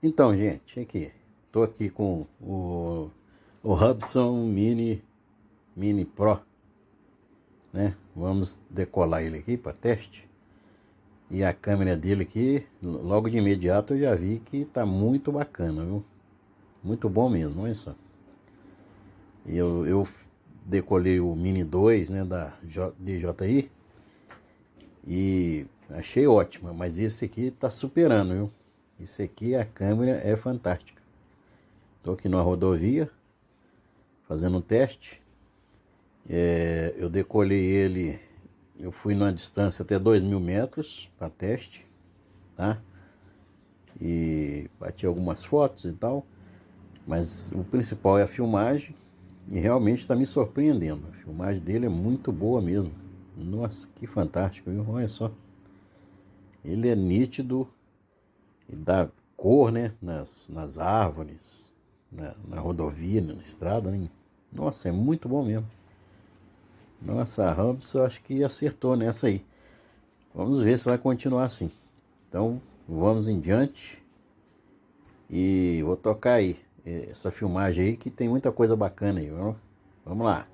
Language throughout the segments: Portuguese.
Então, gente, aqui. Tô aqui com o Hubsan Mini Pro, né? Vamos decolar ele aqui para teste. E a câmera dele aqui, logo de imediato eu já vi que tá muito bacana, viu? Muito bom mesmo, olha só. Eu decolei o Mini 2, né, da DJI e achei ótima, mas esse aqui tá superando, viu? Esse aqui, a câmera é fantástica. Tô aqui na rodovia fazendo um teste. Eu decolei ele, eu fui numa distância até 2.000 metros para teste, tá? E bati algumas fotos e tal, mas o principal é a filmagem e realmente está me surpreendendo. A filmagem dele é muito boa mesmo. Nossa, que fantástico, viu? Olha só. Ele é nítido e dá cor, né? Nas árvores, na rodovia, na estrada, né? Nossa, é muito bom mesmo. Nossa, a Hubsan acho que acertou nessa aí. Vamos ver se vai continuar assim. Então, vamos em diante. E vou tocar aí essa filmagem aí que tem muita coisa bacana aí, viu? Vamos lá.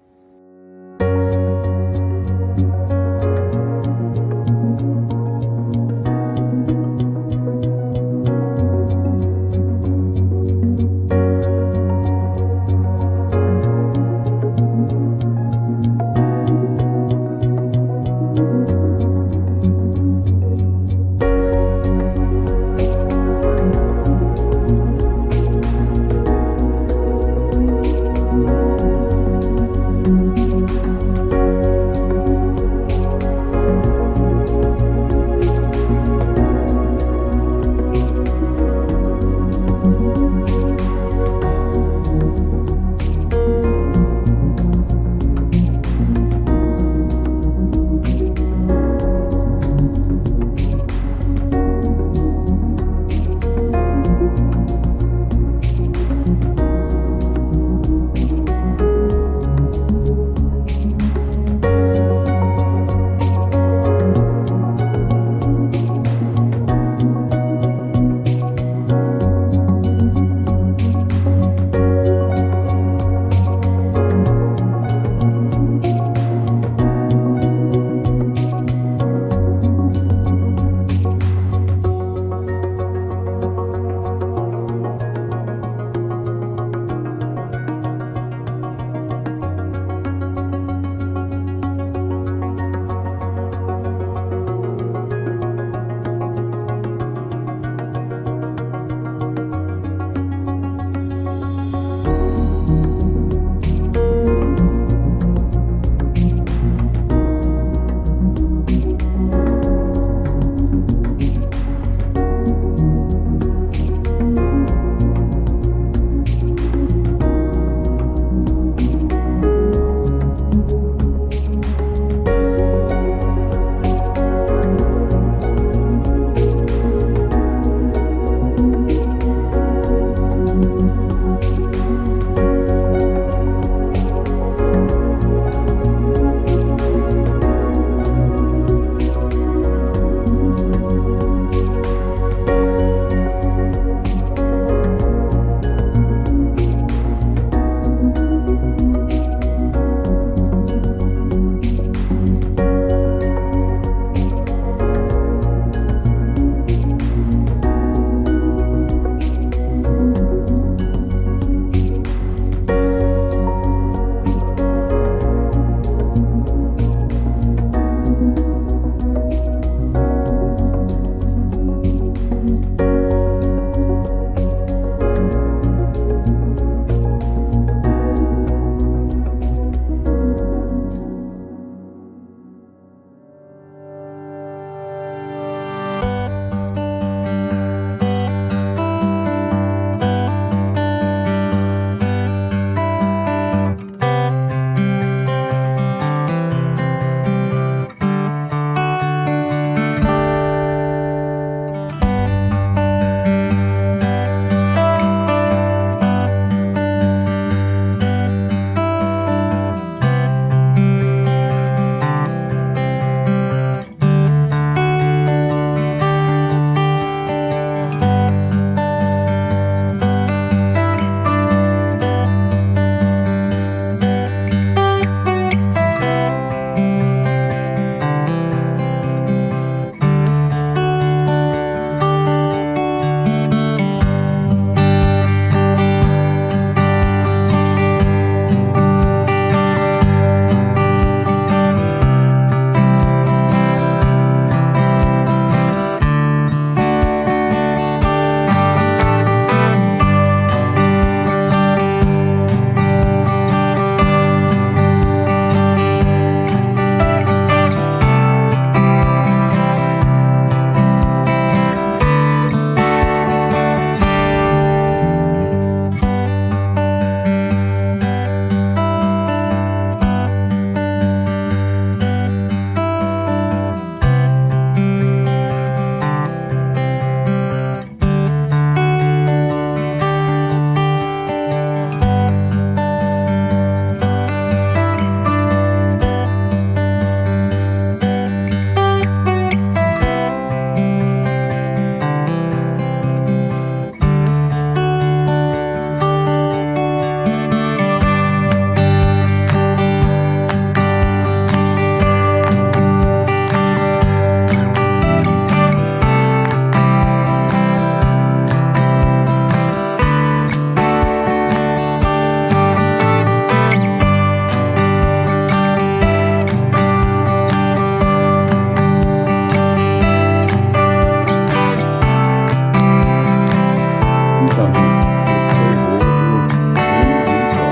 Então, gente, esse foi o bolo do Zino Mini Pro.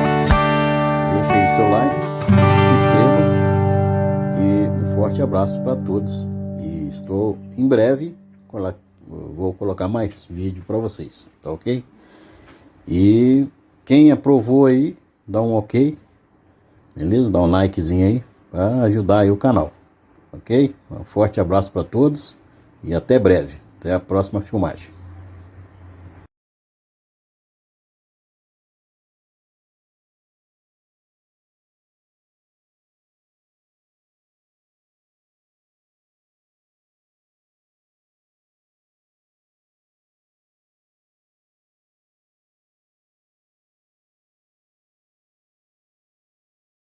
Deixa aí seu like, se inscreva e um forte abraço para todos. E estou em breve, vou colocar mais vídeo para vocês, tá ok? E quem aprovou aí, dá um ok, beleza? Dá um likezinho aí para ajudar aí o canal, ok? Um forte abraço para todos e até breve. Até a próxima filmagem.